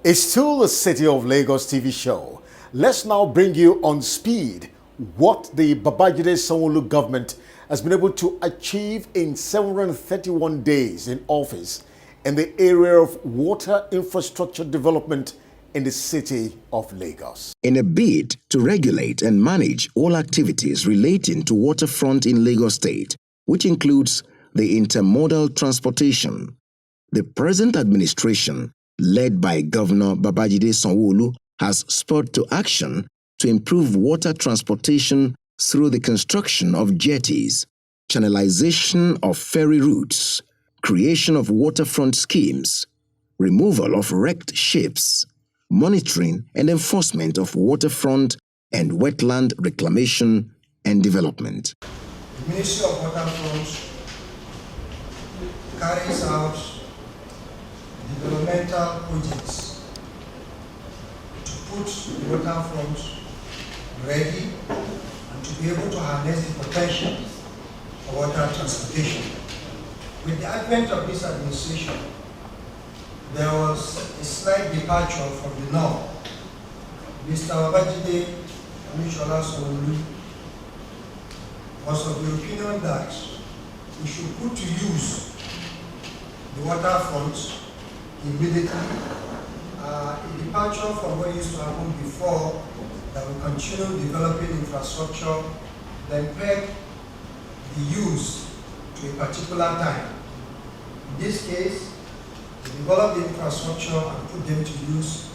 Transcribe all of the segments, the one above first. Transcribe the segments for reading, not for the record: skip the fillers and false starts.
It's still the City of Lagos TV show. Let's now bring you on speed what the Babajide Sanwo-Olu government has been able to achieve in 731 days in office in the area of water infrastructure development in the City of Lagos. In a bid to regulate and manage all activities relating to waterfront in Lagos State, which includes the intermodal transportation, the present administration, led by Governor Babajide Sanwo-Olu, has spurred to action to improve water transportation through the construction of jetties, channelization of ferry routes, creation of waterfront schemes, removal of wrecked ships, monitoring and enforcement of waterfront and wetland reclamation and development. The Ministry of Waterfront carries out developmental projects to put the waterfront ready and to be able to harness the potential for water transportation. With the advent of this administration, there was a slight departure from the norm. Mr. Babajide Sanwo-Olu was of the opinion that we should put to use the waterfront immediately. A departure from what used to happen before, that we continue developing infrastructure, then peg the use to a particular time. In this case, we develop the infrastructure and put them to use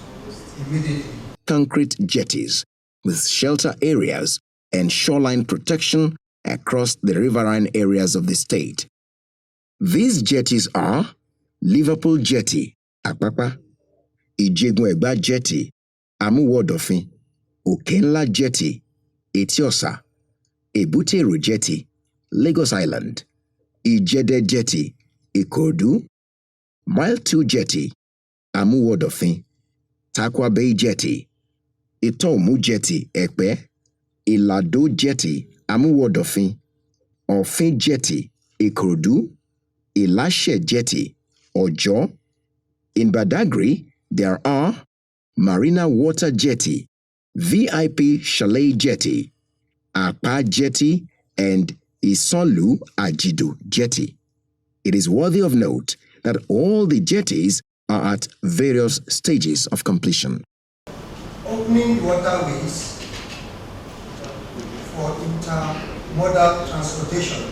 immediately. Concrete jetties with shelter areas and shoreline protection across the riverine areas of the state. These jetties are Liverpool Jetty, Apapa, Ijegun-Egba Jetty, Amuwodofin, Okenla Jetty, Etiosa, Ebute Jetty, Lagos Island, Ijede Jetty, Ikorodu, Mile 2 Jetty, Amuwodofin, Takwa Bay Jetty, Itomu Jetty, Ekpe, Ilado Jetty, Amuwodofin, Ofin Jetty, Ikorodu, Ilashe Jetty, Ojo. In Badagry, there are Marina Water Jetty, VIP Chalet Jetty, Apa Jetty, and Isolu Ajidu Jetty. It is worthy of note that all the jetties are at various stages of completion. Opening waterways for intermodal transportation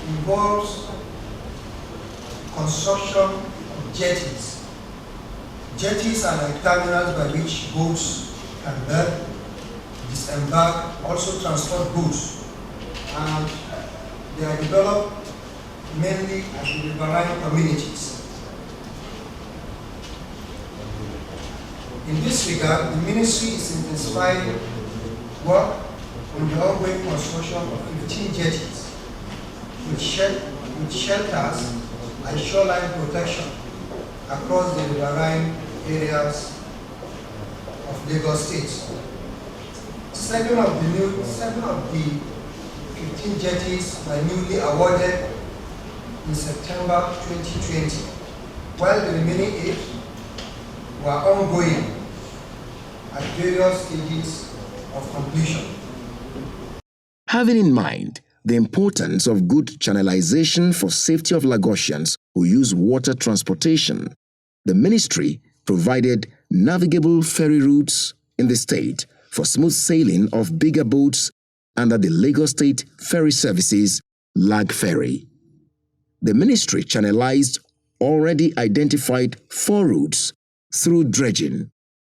involves construction of jetties. Jetties are like terminals by which boats can berth, disembark, also transport goods, and they are developed mainly at the riverine communities. In this regard, the ministry is intensifying work on the ongoing construction of 15 jetties with shelters and shoreline protection across the riverine areas of Lagos State. Seven of the 15 jetties were newly awarded in September 2020, while the remaining 8 were ongoing at various stages of completion. Having in mind the importance of good channelization for safety of Lagosians who use water transportation, the ministry provided navigable ferry routes in the state for smooth sailing of bigger boats under the Lagos State Ferry Services Lag Ferry. The ministry channelized already identified 4 routes through dredging,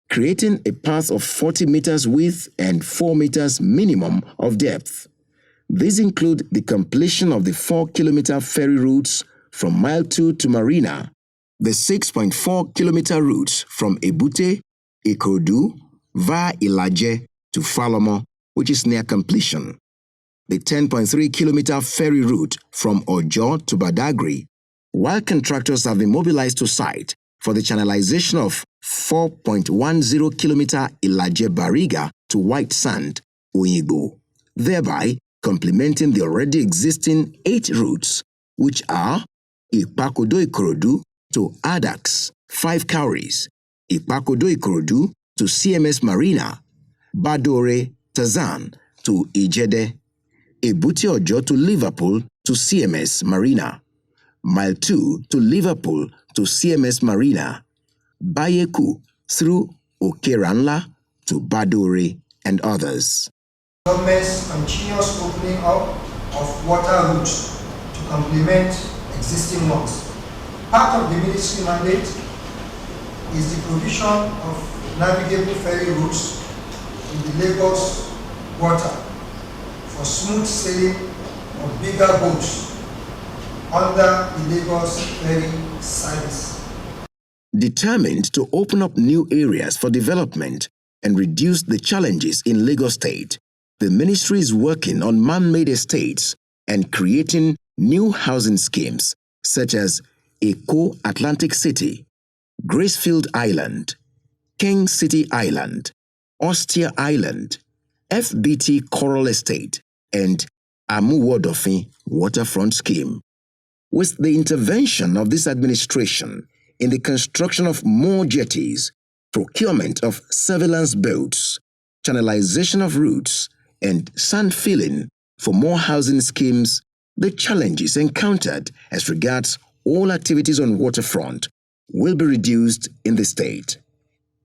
creating a path of 40 meters width and 4 meters minimum of depth. These include the completion of the 4-kilometer ferry routes from Mile 2 to Marina, the 6.4-kilometer routes from Ebute, Ikorodu, via Ilaje to Falomo, which is near completion, the 10.3-kilometer ferry route from Ojo to Badagry, while contractors have been mobilized to site for the channelization of 4.10-kilometer Ilaje Bariga to White Sand, Oyigbo, thereby complementing the already existing 8 routes, which are Ipakodo Ikorodu to ADAX, 5 cowries, Ipakodo Ikorodu to CMS Marina, Badore Tazan to Ijede, Ebute Ojo to Liverpool to CMS Marina, Mile 2 to Liverpool to CMS Marina, Bayeku through Okeranla to Badore and others. Government's continuous opening up of water routes to complement existing ones. Part of the ministry mandate is the provision of navigable ferry routes in the Lagos water for smooth sailing of bigger boats under the Lagos ferry service. Determined to open up new areas for development and reduce the challenges in Lagos State, the ministry is working on man-made estates and creating new housing schemes such as Eco Atlantic City, Gracefield Island, King City Island, Ostia Island, FBT Coral Estate, and Amuwodofin Waterfront Scheme. With the intervention of this administration in the construction of more jetties, procurement of surveillance boats, channelization of routes, and sand filling for more housing schemes, the challenges encountered as regards all activities on waterfront will be reduced in the state,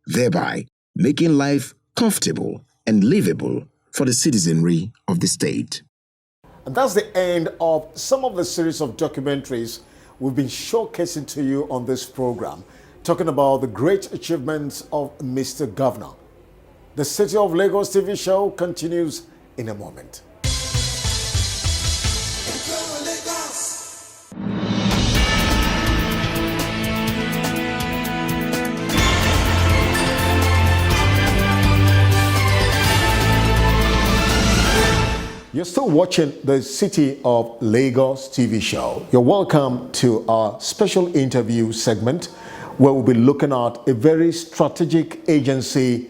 thereby making life comfortable and livable for the citizenry of the state. And that's the end of some of the series of documentaries we've been showcasing to you on this program, talking about the great achievements of Mr. Governor. The City of Lagos TV show continues in a moment. You're still watching the City of Lagos TV show. You're welcome to our special interview segment where we'll be looking at a very strategic agency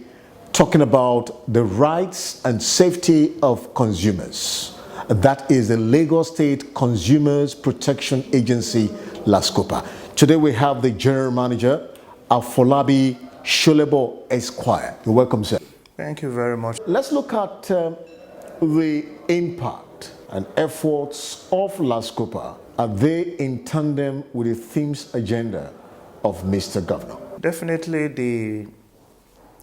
talking about the rights and safety of consumers. That is the Lagos State Consumers Protection Agency, Lascopa. Today we have the General Manager, Afolabi Sholebo Esquire. You're welcome, sir. Thank you very much. Let's look at the impact and efforts of Lascopa. Are they in tandem with the themes agenda of Mr. Governor? Definitely the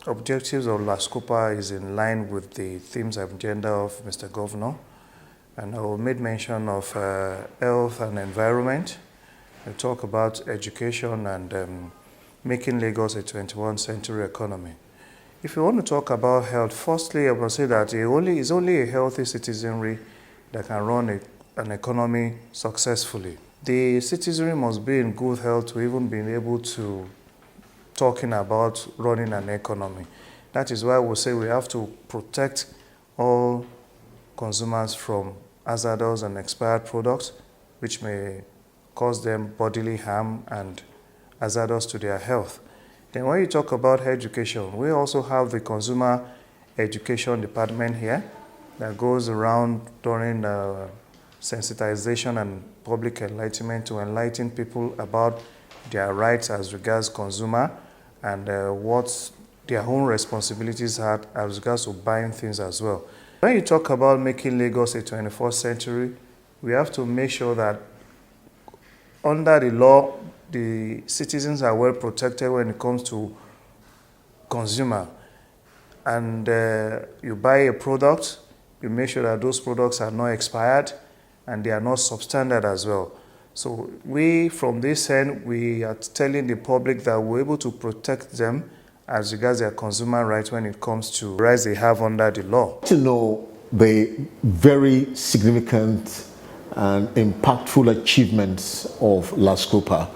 objectives of Lascopa is in line with the themes agenda of Mr. Governor. And I made mention of health and environment. I talk about education and making Lagos a 21st century economy. If you want to talk about health, firstly, I will say that it's only a healthy citizenry that can run an economy successfully. The citizenry must be in good health to even be able to talking about running an economy. That is why we say we have to protect all consumers from hazardous and expired products, which may cause them bodily harm and hazardous to their health. Then when you talk about education, we also have the consumer education department here that goes around during sensitization and public enlightenment to enlighten people about their rights as regards consumer and what their own responsibilities are as regards to buying things as well. When you talk about making Lagos a 21st century, we have to make sure that under the law, the citizens are well protected when it comes to consumer. And you buy a product, you make sure that those products are not expired and they are not substandard as well. So we, from this end, we are telling the public that we're able to protect them as regards their consumer rights when it comes to rights they have under the law. To know the very significant and impactful achievements of Lascopa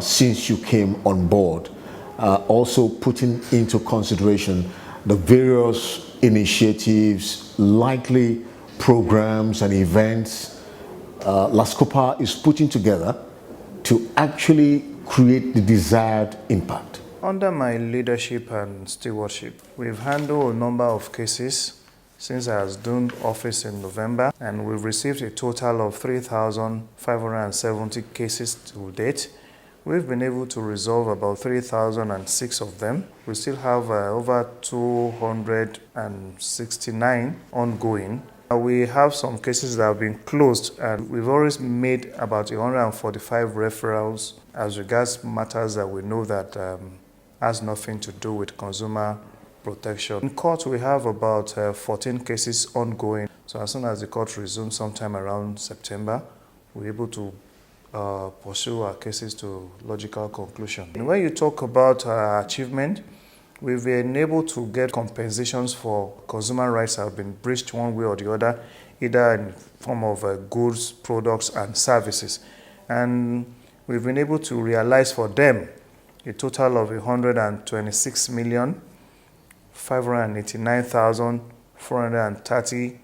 since you came on board, also putting into consideration the various initiatives, likely programs and events Lascopa is putting together to actually create the desired impact. Under my leadership and stewardship, we've handled a number of cases since I assumed office in November, and we've received a total of 3,570 cases to date, We've been able to resolve about 3,006 of them. We still have over 269 ongoing. We have some cases that have been closed, and we've always made about 145 referrals as regards matters that we know that has nothing to do with consumer protection. In court, we have about 14 cases ongoing. So as soon as the court resumes sometime around September, we're able to pursue our cases to logical conclusion. And when you talk about achievement, we've been able to get compensations for consumer rights that have been breached one way or the other, either in form of goods, products, and services. And we've been able to realize for them a total of 126,589,430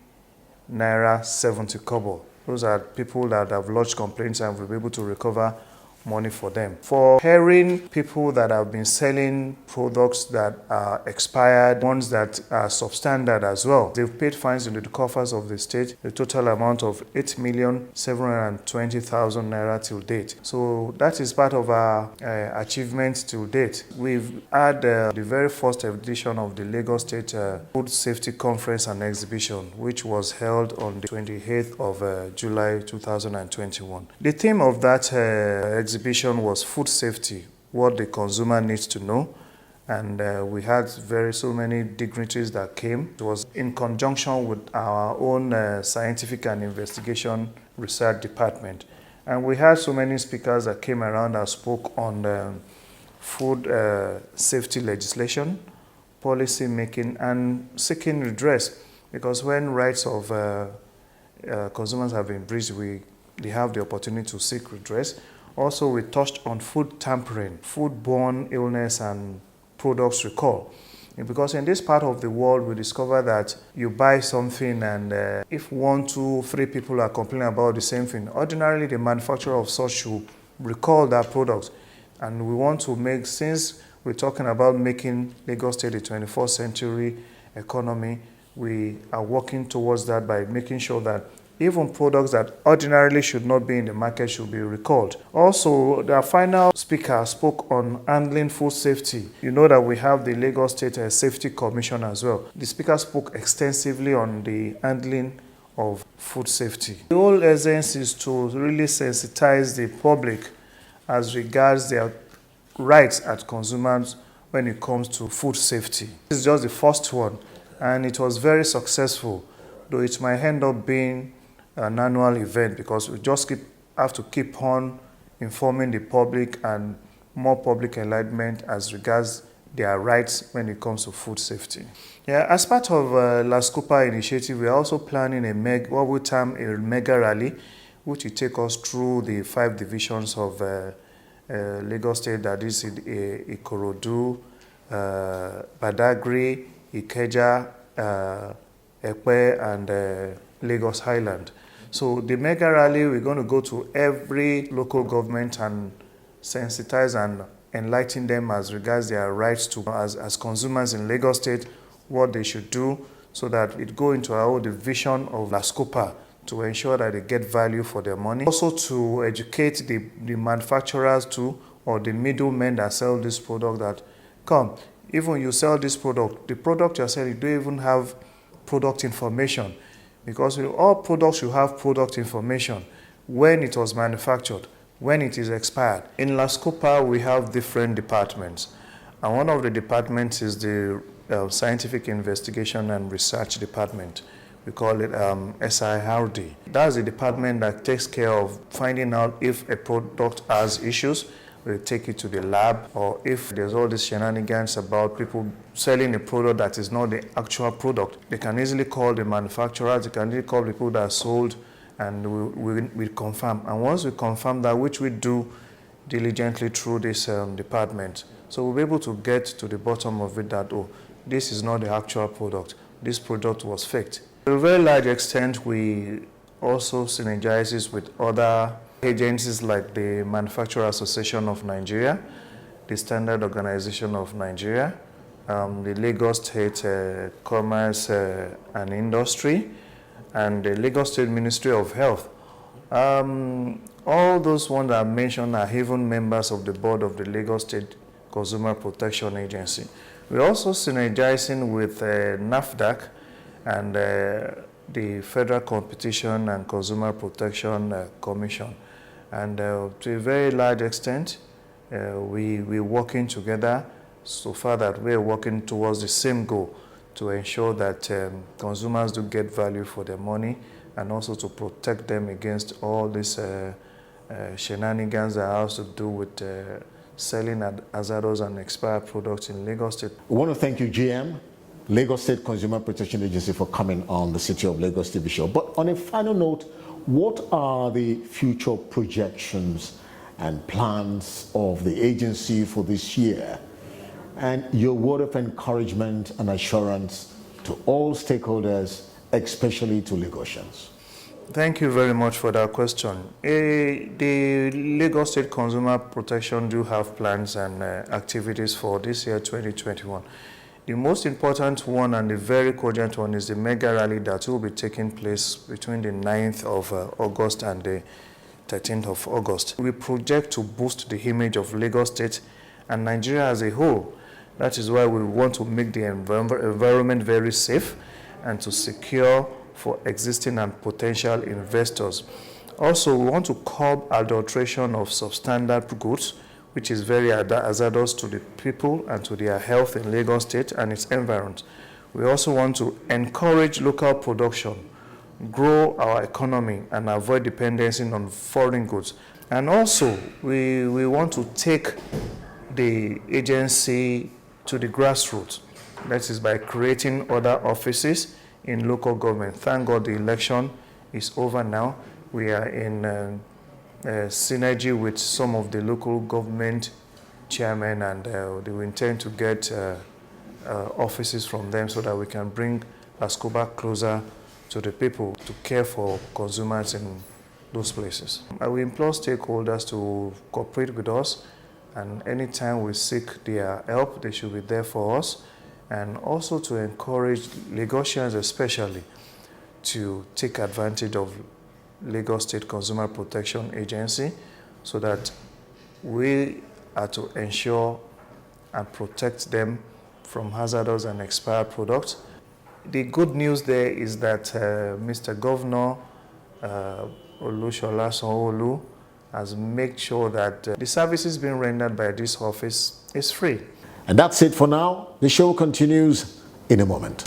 naira 70 kobo. Those are people that have lodged complaints, and we'll be able to recover money for them. For hearing people that have been selling products that are expired, ones that are substandard as well, they've paid fines into the coffers of the state, the total amount of 8,720,000 naira till date. So that is part of our achievements to date. We've had the very first edition of the Lagos State Food Safety Conference and Exhibition, which was held on the 28th of July 2021. The theme of that exhibition was food safety, what the consumer needs to know, and we had so many dignitaries that came. It was in conjunction with our own scientific and investigation research department, and we had so many speakers that came around and spoke on food safety legislation, policy making, and seeking redress, because when rights of consumers have been breached, they have the opportunity to seek redress. Also, we touched on food tampering, foodborne illness, and products recall. Because in this part of the world, we discover that you buy something, and if 1, 2, 3 people are complaining about the same thing, ordinarily the manufacturer of such should recall that product. And we want to make, since we're talking about making Lagos State a 21st century economy, we are working towards that by making sure that even products that ordinarily should not be in the market should be recalled. Also, the final speaker spoke on handling food safety. You know that we have the Lagos State Safety Commission as well. The speaker spoke extensively on the handling of food safety. The whole essence is to really sensitize the public as regards their rights as consumers when it comes to food safety. This is just the first one, and it was very successful, though it might end up being an annual event, because we just have to keep on informing the public and more public enlightenment as regards their rights when it comes to food safety. Yeah, as part of Lascopa initiative, we are also planning what we term a mega rally, which will take us through the 5 divisions of Lagos State, that is Ikorodu, Badagry, Ikeja, Ekpe, and Lagos Highland. So the mega rally, we're going to go to every local government and sensitize and enlighten them as regards their rights to, as consumers in Lagos State, what they should do, so that it go into our own division of Lascopa to ensure that they get value for their money. Also to educate the manufacturers too, or the middlemen that sell this product, that come, even you sell this product, the product you're selling, you don't even have product information. Because all products should have product information, when it was manufactured, when it is expired. In Lascopa, we have different departments. And one of the departments is the Scientific Investigation and Research Department. We call it SIRD. That's the department that takes care of finding out if a product has issues. We take it to the lab, or if there's all these shenanigans about people selling a product that is not the actual product, they can easily call the manufacturers, they can easily call people that are sold, and we confirm. And once we confirm that, which we do diligently through this department, so we'll be able to get to the bottom of it, that, oh, this is not the actual product, this product was faked. To a very large extent, we also synergize with other agencies like the Manufacturer Association of Nigeria, the Standard Organization of Nigeria, the Lagos State Commerce and Industry, and the Lagos State Ministry of Health. All those ones that I mentioned are even members of the board of the Lagos State Consumer Protection Agency. We're also synergizing with NAFDAC and the Federal Competition and Consumer Protection Commission. And to a very large extent, we're working together so far that we're working towards the same goal to ensure that consumers do get value for their money and also to protect them against all these shenanigans that have to do with selling hazardous and expired products in Lagos State. We want to thank you, GM, Lagos State Consumer Protection Agency, for coming on the City of Lagos TV show. But on a final note, what are the future projections and plans of the agency for this year? And your word of encouragement and assurance to all stakeholders, especially to Lagosians. Thank you very much for that question. The Lagos State Consumer Protection do have plans and activities for this year, 2021. The most important one and the very cogent one is the mega rally that will be taking place between the 9th of August and the 13th of August. We project to boost the image of Lagos State and Nigeria as a whole. That is why we want to make the environment very safe and to secure for existing and potential investors. Also, we want to curb adulteration of substandard goods, which is very hazardous to the people and to their health in Lagos State and its environs. We also want to encourage local production, grow our economy, and avoid dependency on foreign goods. And also, we want to take the agency to the grassroots. That is by creating other offices in local government. Thank God the election is over now. We are in synergy with some of the local government chairmen, and we intend to get offices from them so that we can bring Lascopa closer to the people to care for consumers in those places. I will implore stakeholders to cooperate with us, and anytime we seek their help, they should be there for us, and also to encourage Lagosians especially to take advantage of Lagos State Consumer Protection Agency so that we are to ensure and protect them from hazardous and expired products. The good news there is that Mr. Governor Olushola Sanwo-Olu has made sure that the services being rendered by this office is free. And that's it for now. The show continues in a moment.